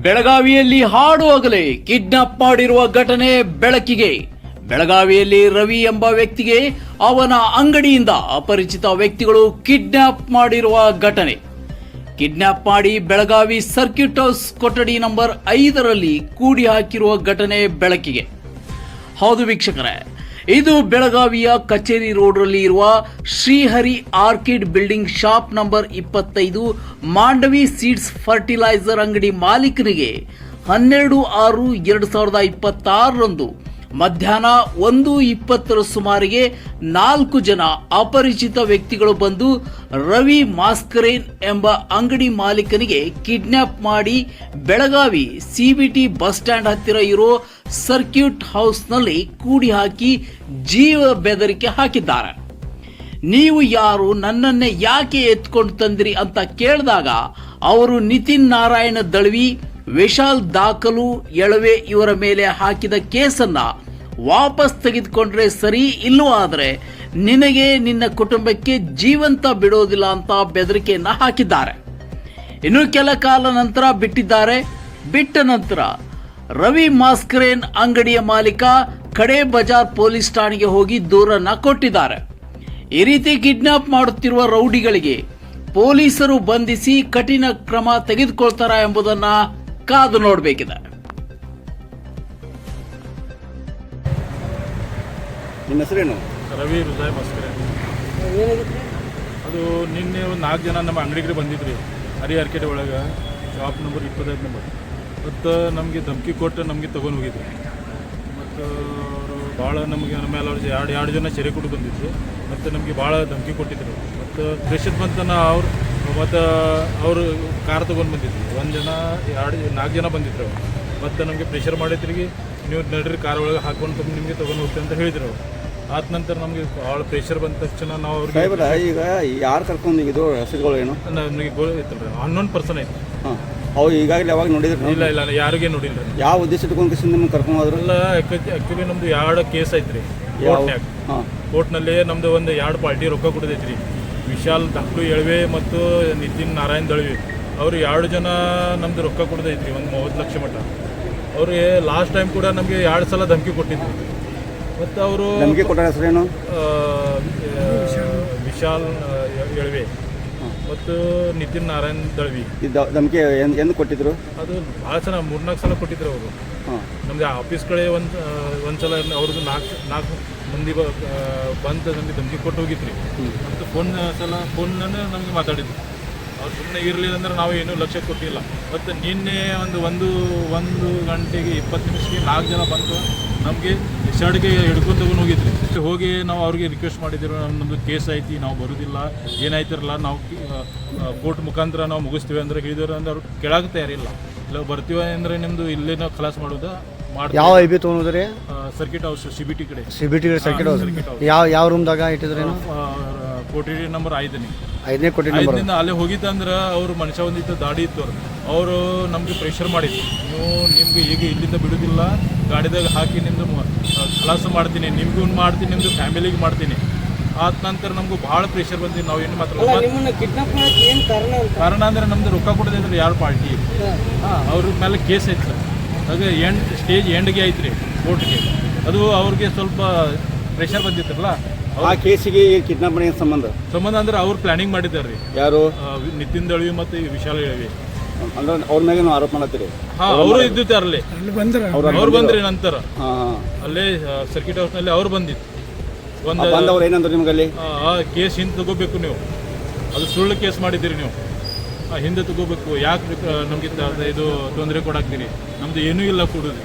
ಬೆಳಗಾವಿಯಲ್ಲಿ ಹಾಡು ಹಗಲೇ ಕಿಡ್ನಾಪ್ ಮಾಡಿರುವ ಘಟನೆ ಬೆಳಕಿಗೆ. ಬೆಳಗಾವಿಯಲ್ಲಿ ರವಿ ಎಂಬ ವ್ಯಕ್ತಿಗೆ ಅವನ ಅಂಗಡಿಯಿಂದ ಅಪರಿಚಿತ ವ್ಯಕ್ತಿಗಳು ಕಿಡ್ನಾಪ್ ಮಾಡಿರುವ ಘಟನೆ. ಕಿಡ್ನಾಪ್ ಮಾಡಿ ಬೆಳಗಾವಿ ಸರ್ಕ್ಯೂಟ್ ಹೌಸ್ ಕೊಠಡಿ ನಂಬರ್ 5ರಲ್ಲಿ ಕೂಡಿ ಹಾಕಿರುವ ಘಟನೆ ಬೆಳಕಿಗೆ. ಹೌದು ವೀಕ್ಷಕರೇ, ಇದು ಬೆಳಗಾವಿಯ ಕಚೇರಿ ರೋಡ್ನಲ್ಲಿ ಇರುವ Shrihari orchid building shop number 25 Mandavi seeds fertiliser ಅಂಗಡಿ ಮಾಲೀಕನಿಗೆ 12/6/2026 ಮಧ್ಯಾಹ್ನ 1:20 ಸುಮಾರಿಗೆ 4 ಜನ ಅಪರಿಚಿತ ವ್ಯಕ್ತಿಗಳು ಬಂದು ರವಿ ಮಾಸ್ಕರೇನ್ ಎಂಬ ಅಂಗಡಿ ಮಾಲೀಕನಿಗೆ ಕಿಡ್ನಾಪ್ ಮಾಡಿ ಬೆಳಗಾವಿ ಸಿಬಿಟಿ ಬಸ್ ಸ್ಟ್ಯಾಂಡ್ ಹತ್ತಿರ ಇರೋ ಸರ್ಕ್ಯೂಟ್ ಹೌಸ್ನಲ್ಲಿ ಕೂಡಿ ಹಾಕಿ ಜೀವ ಬೆದರಿಕೆ ಹಾಕಿದ್ದಾರೆ. ನೀವು ಯಾರು, ನನ್ನನ್ನೇ ಯಾಕೆ ಎತ್ಕೊಂಡು ತಂದಿರಿ ಅಂತ ಕೇಳಿದಾಗ ಅವರು ನಿತಿನ್ ನಾರಾಯಣ ದಳ್ವಿ, ವಿಶಾಲ್ ದಾಖಲು ಎಳವೆ ಇವರ ಮೇಲೆ ಹಾಕಿದ ಕೇಸನ್ನ ವಾಪಸ್ ತೆಗೆದುಕೊಂಡ್ರೆ ಸರಿ, ಇಲ್ಲವಾದರೆ ನಿನಗೆ ನಿನ್ನ ಕುಟುಂಬಕ್ಕೆ ಜೀವಂತ ಬಿಡೋದಿಲ್ಲ ಅಂತ ಬೆದರಿಕೆಯನ್ನ ಹಾಕಿದ್ದಾರೆ. ಇನ್ನು ಕೆಲ ಕಾಲ ನಂತರ ಬಿಟ್ಟಿದ್ದಾರೆ. ಬಿಟ್ಟ ನಂತರ ರವಿ ಮಾಸ್ಕರೇನ್ ಅಂಗಡಿಯ ಮಾಲೀಕ ಕಡೆ ಬಜಾರ್ ಪೊಲೀಸ್ ಠಾಣೆಗೆ ಹೋಗಿ ದೂರನ್ನ ಕೊಟ್ಟಿದ್ದಾರೆ. ಈ ರೀತಿ ಕಿಡ್ನಾಪ್ ಮಾಡುತ್ತಿರುವ ರೌಡಿಗಳಿಗೆ ಪೊಲೀಸರು ಬಂಧಿಸಿ ಕಠಿಣ ಕ್ರಮ ತೆಗೆದುಕೊಳ್ತಾರಾ ಎಂಬುದನ್ನ ಕಾದು ನೋಡಬೇಕಿದೆ. ನಿಮ್ಮ ಹೆಸರೇನು? ರವಿ ಹೃದಯ ಮಾಸ್ಕರೇನ್. ಅದು ನಿನ್ನೆ ಒಂದು 4 ಜನ ನಮ್ಮ ಅಂಗಡಿಗೆ ಬಂದಿದ್ರಿ ಹರಿ ಆರ್ಕೆಡ್ ಒಳಗೆ ಶಾಪ್ ನಂಬರ್ 25 ನಂಬರ್. ಮತ್ತು ನಮಗೆ ಧಮಕಿ ಕೊಟ್ಟು ನಮಗೆ ತೊಗೊಂಡು ಹೋಗಿದ್ವಿ. ಮತ್ತು ಅವರು ಭಾಳ ನಮಗೆ ನಮ್ಮ ಮೇಲೆ ಅವ್ರು ಎರಡು ಜನ ಸೆರೆ ಕೊಟ್ಟು ಬಂದಿದ್ರು. ಮತ್ತು ನಮಗೆ ಭಾಳ ಧಮಕಿ ಕೊಟ್ಟಿದ್ರು. ಮತ್ತು ಪ್ರೆಷರ್ ಬಂತನ ಅವ್ರು ಮತ್ತು ಅವರು ಕಾರ್ ತೊಗೊಂಡು ಬಂದಿದ್ರು. 1 ಜನ 4 ಜನ ಬಂದಿದ್ರು. ಮತ್ತು ನಮಗೆ ಪ್ರೆಷರ್ ಮಾಡಿದ್ರಿಗೆ ನೀವು ನಡ್ರಿ ಕಾರ್ ಒಳಗೆ ಹಾಕೊಂಡು ನಿಮಗೆ ತೊಗೊಂಡು ಹೋಗ್ತೀವಿ ಅಂತ ಹೇಳಿದ್ರು. ಆದ ನಂತರ ನಮಗೆ ಭಾಳ ಪ್ರೆಷರ್ ಬಂದ ತಕ್ಷಣ ನಾವು ಅವ್ರಿಗೆ ಈಗ ಯಾರು ಕರ್ಕೊಂಡು ಇದು ಹೆಸರುಗಳು ಏನು ನನಗೆ ಗೊತ್ತಿಲ್ಲ. 11 ಪರ್ಸನ್ ಐತೆ. ಹಾಂ, ಅವು ಈಗಾಗಲೇ ಯಾವಾಗ ನೋಡಿದ್ರು? ಇಲ್ಲ ಯಾರಿಗೇ ನೋಡಿಲ್ಲ. ಯಾವ ಉದ್ದೇಶ ಇಟ್ಕೊಂಡು ನಿಮ್ಗೆ ಕರ್ಕೊಂಡು ಹೋದ್ರು? ಇಲ್ಲ, ಆ್ಯಕ್ಚುಲಿ ನಮ್ಮದು 2 ಕೇಸ್ ಐತ್ರಿ ಕೋರ್ಟ್ನ್ಯಾಗ. ಕೋರ್ಟ್ನಲ್ಲಿ ನಮ್ಮದು ಒಂದು 2 ಪಾರ್ಟಿ ರೊಕ್ಕ ಕೊಡೋದೈತ್ರಿ. ವಿಶಾಲ್ ದಾಖಲು ಎಳವೆ ಮತ್ತು ನಿತಿನ್ ನಾರಾಯಣ್ ದಳ್ವಿ ಅವರು 2 ಜನ ನಮ್ಮದು ರೊಕ್ಕ ಕೊಡೋದೈತ್ರಿ, ಒಂದು 30 ಲಕ್ಷ ಮಟ್ಟ. ಅವ್ರಿಗೆ ಲಾಸ್ಟ್ ಟೈಮ್ ಕೂಡ ನಮಗೆ 2 ಸಲ ಧಮಕಿ ಕೊಟ್ಟಿದ್ರು. ಮತ್ತು ಅವರು ಧಮಕಿ ಕೊಟ್ಟ ಹೆಸರೇನು? ವಿಶಾಲ್ ಎಳವೆ ಮತ್ತು ನಿತಿನ್ ನಾರಾಯಣ್ ದಳ್ವಿ. ಧಮಕಿ ಎಂದು ಕೊಟ್ಟಿದ್ರು? ಅದು ಭಾಳ ಸಲ 3-4 ಸಲ ಕೊಟ್ಟಿದ್ರು ಅವರು. ನಮಗೆ ಆಫೀಸ್ ಕಡೆ ಒಂದು ಸಲ ಅವ್ರದ್ದು 4 ಮಂದಿ ಬಂದು ನಮಗೆ ಧಮಕಿ ಕೊಟ್ಟು ಹೋಗಿದ್ರಿ. ಮತ್ತು ಫೋನ್ನನ್ನು ನಮಗೆ ಮಾತಾಡಿದ್ರು. ಅವ್ರು ಸುಮ್ಮನೆ ಇರಲಿಲ್ಲ ಅಂದ್ರೆ ನಾವು ಏನೂ ಲಕ್ಷ್ಯ ಕೊಟ್ಟಿಲ್ಲ. ಮತ್ತು ನಿನ್ನೆ ಒಂದು ಗಂಟೆಗೆ 20 ನಿಮಿಷಕ್ಕೆ 4 ಜನ ಬಂದು ನಮಗೆ ರಿಸಾರ್ಟ್ಗೆ ಹಿಡ್ಕೊಂಡು ತಗೊಂಡು ಹೋಗಿದ್ರಿ. ಹೋಗಿ ನಾವು ಅವ್ರಿಗೆ ರಿಕ್ವೆಸ್ಟ್ ಮಾಡಿದ್ರು, ನಮ್ಮದು ಕೇಸ್ ಐತಿ, ನಾವು ಬರೋದಿಲ್ಲ, ಏನಾಯ್ತಿರಲ್ಲ, ನಾವು ಕೋರ್ಟ್ ಮುಖಾಂತರ ನಾವು ಮುಗಿಸ್ತೀವಿ ಅಂದ್ರೆ ಹೇಳಿದ್ರು. ಅಂದ್ರೆ ಅವ್ರು ಕೇಳಕ್ಕೆ ತಯಾರಿಲ್ಲ. ಇಲ್ಲ ಬರ್ತೀವಿ ಅಂದರೆ ನಿಮ್ಮದು ಇಲ್ಲೇ ನಾವು ಖಲಾಸ್ ಮಾಡೋದು ಮಾಡ್ತೀವಿ. ಯಾವ ಐಬಿ ತೊಗೊಂಡ್ರಿ? ಸರ್ಕಿಟ್ ಹೌಸ್ ಸಿಬಿಟಿ ಕಡೆ. ಸರ್ಕಿಟ್ ಹೌಸ್ ಯಾವ ರೂಮ್ದಾಗ ಇಟ್ಟಿದ್ರಿ? ಕೋಠಡಿ ನಂಬರ್ 5ನೇ ಕೋಟಿ ಐದರಿಂದ ಅಲ್ಲೇ ಹೋಗಿತ್ತಂದ್ರೆ ಅವರು ಮನುಷ್ಯ ಒಂದಿತ್ತು, ದಾಡಿ ಇತ್ತು. ಅವರು ನಮಗೆ ಪ್ರೆಷರ್ ಮಾಡಿದ್ರು, ನಿಮ್ಗೆ ಈಗ ಇಲ್ಲಿಂದ ಬಿಡೋದಿಲ್ಲ, ಗಾಡಿದಾಗ ಹಾಕಿ ನಿಮ್ಮದು ಖಲಾಸ ಮಾಡ್ತೀನಿ, ನಿಮಗೂ ಮಾಡ್ತೀನಿ, ನಿಮ್ಮದು ಫ್ಯಾಮಿಲಿಗೆ ಮಾಡ್ತೀನಿ. ಆದ ನಂತರ ನಮಗೂ ಭಾಳ ಪ್ರೆಷರ್ ಬಂದಿದ್ದು. ನಾವು ಏನು ಮಾತ್ರ ಕಾರಣ ಅಂದರೆ ನಮ್ದು ರೊಕ್ಕ ಕೊಡೋದಿದ್ರೆ 2 ಪಾರ್ಟಿ. ಅವ್ರ ಮೇಲೆ ಕೇಸ್ ಐತೆ ಸರ್. ಹಾಗೆ ಸ್ಟೇಜ್ ಎಂಡ್ಗೆ ಐತೆ ರೀ ಕೋರ್ಟ್ಗೆ. ಅದು ಅವ್ರಿಗೆ ಸ್ವಲ್ಪ ಪ್ರೆಷರ್ ಬಂದಿತ್ತಲ್ಲ. ಆ ಕೇಸಿಗೆ ಕಿಡ್ನಾಪ್ ಮಾಡಿ ಸಂಬಂಧ ಅಂದ್ರೆ ಅವ್ರು ಪ್ಲಾನಿಂಗ್ ಮಾಡಿದ್ದಾರೆ ರೀ. ಯಾರು? ನಿತಿನ್ ದಳ್ವಿ ಮತ್ತು ವಿಶಾಲ್ ಎಳವಿ. ಅಂದ್ರೆ ಅವ್ರ ಮೇಲೆ ಆರೋಪ ಮಾಡತ್ತೀರಿ? ಅವರು ಇದ್ದಿತ್ತು ಅಲ್ಲೇ. ಅವ್ರು ಬಂದ್ರಿ ನಂತರ ಅಲ್ಲೇ ಸರ್ಕಿಟ್ ಹೌಸ್ನಲ್ಲಿ ಅವ್ರು ಬಂದಿತ್ತು. ಅವ್ರು ಏನಂದ್ರೆ ನಿಮ್ಗೆ ಅಲ್ಲಿ ಕೇಸ್ ಹಿಂದೆ ತಗೋಬೇಕು, ನೀವು ಅದು ಸುಳ್ಳು ಕೇಸ್ ಮಾಡಿದ್ದೀರಿ, ನೀವು ಹಿಂದೆ ತಗೋಬೇಕು, ಯಾಕೆ ನಮಗೆ ಇದು ತೊಂದರೆ ಕೊಡಾಕ್ತೀರಿ, ನಮ್ದು ಏನೂ ಇಲ್ಲ ಕೊಡೋದು.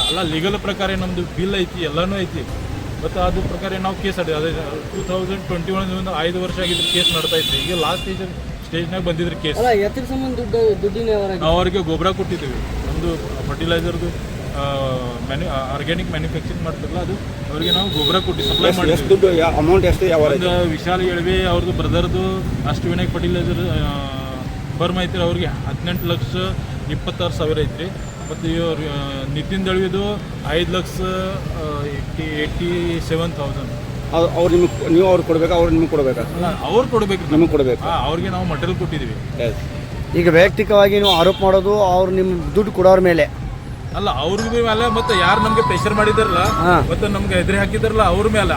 ಅಲ್ಲ, ಲೀಗಲ್ ಪ್ರಕಾರ ನಮ್ಮದು ಬಿಲ್ ಐತಿ, ಎಲ್ಲನೂ ಐತಿ. ಮತ್ತು ಅದು ಪ್ರಕಾರ ನಾವು ಕೇಸ್ ಅದೇ 2021 5 ವರ್ಷ ಆಗಿದ್ರೆ ಕೇಸ್ ನಡ್ತಾ ಇದ್ವಿ. ಈಗ ಲಾಸ್ಟ್ ಸ್ಟೇಜ್ನಾಗ ಬಂದಿದ್ರೆ ಕೇಸ್. ನಾವು ಅವ್ರಿಗೆ ಗೊಬ್ಬರ ಕೊಟ್ಟಿದ್ದೀವಿ. ನಮ್ಮದು ಫರ್ಟಿಲೈಸರ್ದು ಆರ್ಗ್ಯಾನಿಕ್ ಮ್ಯಾನುಫ್ಯಾಕ್ಚರಿಂಗ್ ಮಾಡ್ತಾರಲ್ಲ, ಅದು ಅವರಿಗೆ ನಾವು ಗೊಬ್ಬರ ಕೊಟ್ಟು ಸಪ್ಲೈ ಮಾಡಿದ್ವಿ. ಅಮೌಂಟ್ ಎಷ್ಟು? ಒಂದು ವಿಶಾಲ್ ಎಳವೆ ಅವ್ರದ್ದು ಬ್ರದರ್ದು ಅಷ್ಟವಿನಾಯಕ್ ಫರ್ಟಿಲೈಸರ್ ಫರ್ಮ್ ಐತ್ರಿ, ಅವ್ರಿಗೆ 18,26,000 ಐತ್ರಿ. ಮತ್ತು ಇವ್ರು ನಿತಿನ್ ದಳ್ವಿದು 5,87,000. ಅವ್ರು ನಿಮಗೆ, ನೀವು ಅವ್ರು ಕೊಡಬೇಕಾ, ಅವ್ರು ನಿಮಗೆ ಕೊಡಬೇಕಾ? ಅವ್ರು ಕೊಡಬೇಕು, ನಿಮಗೆ ಕೊಡಬೇಕು. ಅವ್ರಿಗೆ ನಾವು ಮಟೀರಿಯಲ್ ಕೊಟ್ಟಿದ್ದೀವಿ. ಈಗ ವೈಯಕ್ತಿಕವಾಗಿ ನೀವು ಆರೋಪ ಮಾಡೋದು ಅವ್ರು ನಿಮ್ಮ ದುಡ್ಡು ಕೊಡೋರ ಮೇಲೆ. ಅಲ್ಲ ಅವ್ರಿಗೆ ಮೇಲೆ ಮತ್ತೆ ಯಾರು ನಮಗೆ ಪ್ರೆಷರ್ ಮಾಡಿದಾರಲ್ಲ ಮತ್ತೆ ನಮ್ಗೆ ಎದುರು ಹಾಕಿದಾರಲ್ಲ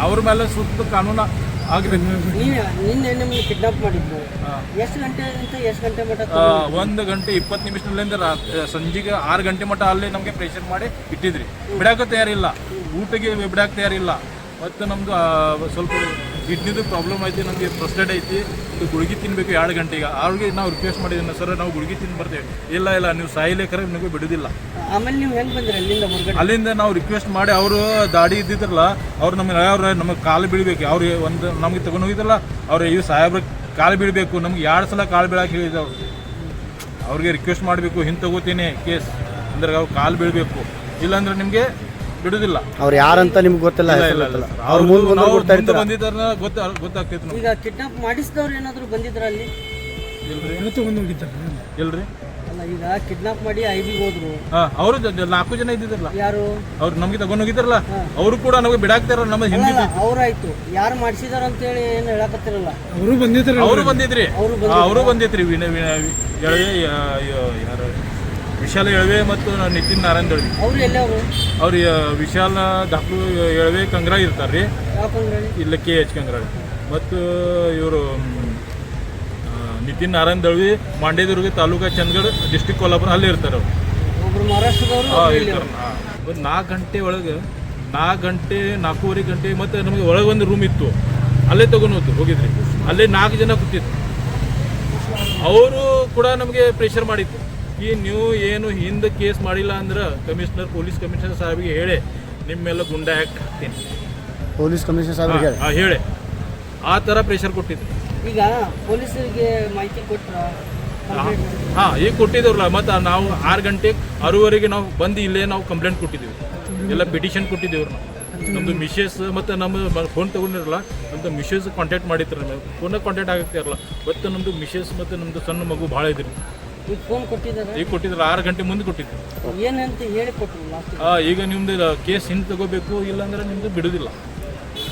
ಅವ್ರ ಮೇಲೆ ಸೂಕ್ತ ಕಾನೂನು ಆಗ್ಬೇಕು. ನಿನ್ನೆ ನಿಮ್ಗೆ ಕಿಡ್ನಾಪ್ ಮಾಡಿದ್ರು ಎಷ್ಟು ಗಂಟೆ ಅಂತ ಎಷ್ಟು ಗಂಟೆ ಮಟ್ಟ 1 ಗಂಟೆ 20 ನಿಮಿಷದಿಂದ ಸಂಜೆಗೆ 6 ಗಂಟೆ ಮಟ್ಟ ಅಲ್ಲೇ ನಮಗೆ ಪ್ರೆಷರ್ ಮಾಡಿ ಇಟ್ಟಿದ್ರಿ. ಬಿಡಾಕ ತಯಾರಿಲ್ಲ, ಊಟಕ್ಕೆ ಬಿಡಾಕ ತಯಾರಿಲ್ಲ. ಮತ್ತು ನಮ್ಮದು ಸ್ವಲ್ಪ ಕಿಡ್ನಿದು ಪ್ರಾಬ್ಲಮ್ ಐತಿ, ನಮಗೆ ಫ್ರಸ್ಟ್ರೇಟ್ ಐತಿ, ಇದು ಗುಳಿಗೆ ತಿನ್ನಬೇಕು 2 ಗಂಟೆಗೆ. ಅವ್ರಿಗೆ ನಾವು ರಿಕ್ವೆಸ್ಟ್ ಮಾಡಿದ್ದೀನಿ, ಸರ್ ನಾವು ಗುಳಿಗೆ ತಿಂದು ಬರ್ತೇವೆ. ಇಲ್ಲ ನೀವು ಸಾಯಿಲೇಕರ ನಿಮಗೆ ಬಿಡೋದಿಲ್ಲ. ಆಮೇಲೆ ನೀವು ಹೆಂಗೆ ಬಂದ್ರಿ ಅಲ್ಲಿಂದ ಹೊರಗಡೆ? ಅಲ್ಲಿಂದ ನಾವು ರಿಕ್ವೆಸ್ಟ್ ಮಾಡಿ ಅವರು ದಾಡಿ ಇದ್ದಿದ್ರಲ್ಲ ಅವ್ರು ನಮಗೆ ಕಾಲು ಬೀಳಬೇಕು. ಅವ್ರಿಗೆ ಒಂದು ನಮಗೆ ತಗೊಂಡು ಹೋಗಿದ್ರಲ್ಲ ಅವ್ರು ಇವು ಸಾಹೇಬ್ರ ಕಾಲು ಬೀಳಬೇಕು. ನಮ್ಗೆ 2 ಸಲ ಕಾಲು ಬೀಳಕ್ಕೆ ಹೇಳಿದ್ರು. ಅವ್ರಿಗೆ ರಿಕ್ವೆಸ್ಟ್ ಮಾಡಬೇಕು, ಹಿಂಗೆ ತಗೋತೀನಿ ಕೇಸ್ ಅಂದ್ರೆ ಅವ್ರು ಕಾಲು ಬೀಳಬೇಕು, ಇಲ್ಲಾಂದ್ರೆ ನಿಮಗೆ ಬಿಡುದಿಲ್ಲ. ಅವ್ರು ಯಾರಂತ ನಿಮ್ಗೆ ಗೊತ್ತಿಲ್ಲ, ಅವ್ರು ಮುಂದೆ ಬಂದಿದ್ದಾರ ಗೊತ್ತಾಗ್ತೈತಿ. ಈಗ ಕಿಡ್ನಾಪ್ ಮಾಡಿಸಿದವ್ರು ಏನಾದ್ರು ಬಂದಿದ್ರ ಅಲ್ಲಿ? ಇಲ್ರಿ. ಅಲ್ಲ, ಈಗ ಕಿಡ್ನಾಪ್ ಮಾಡಿ ಐಬಿಗೆ ಹೋದ್ರು. ಅವರು 4 ಜನ ಇದ್ದಿದ್ರಲ್ಲ, ಯಾರು ಅವ್ರು ನಮ್ಗೆ ತಗೊಂಡ್ ಹೋಗಿದ್ರಲ್ಲ ಅವರು ಕೂಡ ನಮಗೆ ಬಿಡಾಕ್ತಾರ. ನಮ್ಮ ಹಿಂದಿ ಅವ್ರಾಯ್ತು, ಯಾರು ಮಾಡಿಸಿದಾರ ಅಂತೇಳಿ ಏನು ಹೇಳಕತ್ತಿರಲ್ಲ. ಅವರು ಬಂದಿದ್ರಿ ಯಾರು ವಿಶಾಲ ಎಳವೆ ಮತ್ತು ನಿತಿನ್ ನಾರಾಯಣ್ ದಳ್ವಿ. ಅವ್ರು ಎಲ್ಲಿ ಅವ್ರು ವಿಶಾಲ ಡಾಕ್ಟ್ರು ಎಳವೆ ಕಂಗ್ರಾಳಿ ಇರ್ತಾರ್ರಿ, ಇಲ್ಲ KH ಕಂಗ್ರಾಳಿ. ಮತ್ತು ಇವರು ನಿತಿನ್ ನಾರಾಯಣ್ ದಳ್ವಿ ಮಾಂಡ್ಯದುರ್ಗ ತಾಲೂಕಾ ಚಂದಗಢ ಡಿಸ್ಟಿಕ್ ಕೋಲ್ಹಾಪುರ ಅಲ್ಲಿ ಇರ್ತಾರೆ. ಒಬ್ರು ಮಹಾರಾಷ್ಟ್ರದವರು ಒಂದು 4 ಗಂಟೆ ಒಳಗೆ 4 ಗಂಟೆ 4:30 ಗಂಟೆ ಮತ್ತು ನಮಗೆ ಒಳಗೆ ಒಂದು ರೂಮ್ ಇತ್ತು, ಅಲ್ಲೇ ತಗೊಂಡು ಹೋಗಿದ್ರಿ. ಅಲ್ಲೇ 4 ಜನ ಕೂತಿದ್ರು. ಅವರು ಕೂಡ ನಮಗೆ ಪ್ರೆಷರ್ ಮಾಡಿತ್ತು, ಈ ನೀವು ಏನು ಹಿಂದೆ ಕೇಸ್ ಮಾಡಿಲ್ಲ ಅಂದ್ರೆ ಪೊಲೀಸ್ ಕಮಿಷನರ್ ಸಾಹೇಬ್ಗೆ ಹೇಳಿ ನಿಮ್ಮೆಲ್ಲ ಗುಂಡಾ ಆ್ಯಕ್ಟ್ ಹಾಕ್ತೀನಿ, ಪೊಲೀಸ್ ಕಮಿಷನರ್ ಸಾಹೇಬ್ಗೆ ಹೇಳಿ ಆ ಥರ ಪ್ರೆಷರ್ ಕೊಟ್ಟಿದ್ರು. ಈಗ ಪೊಲೀಸರಿಗೆ ಮಾಹಿತಿ ಕೊಟ್ರ? ಈಗ ಕೊಟ್ಟಿದ್ದೇವ್ರಲ್ಲ. ಮತ್ತು ನಾವು 6 ಗಂಟೆ 6:30 ನಾವು ಬಂದು ಇಲ್ಲೇ ನಾವು ಕಂಪ್ಲೇಂಟ್ ಕೊಟ್ಟಿದ್ದೀವಿ, ಎಲ್ಲ ಪಿಟಿಷನ್ ಕೊಟ್ಟಿದ್ದೇವ್ರು ನಾವು. ನಮ್ಮದು ಮಿಶಸ್ ಮತ್ತು ನಮ್ಮ ಫೋನ್ ತೊಗೊಂಡಿರಲ್ಲ, ನಮ್ಮದು ಮಿಶಸ್ ಕಾಂಟ್ಯಾಕ್ಟ್ ಮಾಡಿದ್ರು. ನಮಗೆ ಫೋನಾಗ ಕಾಂಟ್ಯಾಕ್ಟ್ ಆಗ್ತಿರಲ್ಲ. ಮತ್ತು ನಮ್ಮದು ಮಿಶಸ್ ಮತ್ತು ನಮ್ಮದು ಸಣ್ಣ ಮಗು ಭಾಳ ಇದ್ರಿ. ಈಗ ಫೋನ್ ಕೊಟ್ಟಿದ್ದಾರೆ? ಈಗ ಕೊಟ್ಟಿದ್ರು, 6 ಗಂಟೆ ಮುಂದೆ ಕೊಟ್ಟಿದ್ರು. ಏನಂತ ಹೇಳಿ ಕೊಟ್ಟರು? ಈಗ ನಿಮ್ಮದು ಕೇಸ್ ಹಿಂದೆ ತಗೋಬೇಕು, ಇಲ್ಲಾಂದ್ರೆ ನಿಮ್ಮದು ಬಿಡೋದಿಲ್ಲ.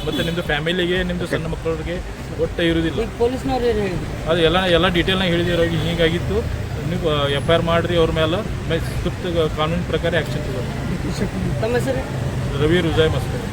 ಮತ್ತು ನಿಮ್ಮದು ಫ್ಯಾಮಿಲಿಗೆ, ನಿಮ್ಮದು ಸಣ್ಣ ಮಕ್ಕಳಿಗೆ ಒಟ್ಟು ಇರೋದಿಲ್ಲ. ಪೊಲೀಸ್ನವ್ರು ಏನು ಹೇಳಿದ್ರು? ಅದು ಎಲ್ಲ ಡೀಟೇಲ್ನಾಗ ಹೇಳಿದಿರೋ ಹೀಗಾಗಿತ್ತು, ನೀವು FIR ಮಾಡಿರಿ ಅವ್ರ ಮೇಲೆ, ಸೂಕ್ತ ಕಾನೂನು ಪ್ರಕಾರ ಆ್ಯಕ್ಷನ್ ತಗೋರಿ. ತಮ್ಮ ಹೆಸರು? ರವಿ ರುಜಾಯ್ ಮಸ್ಕರ್.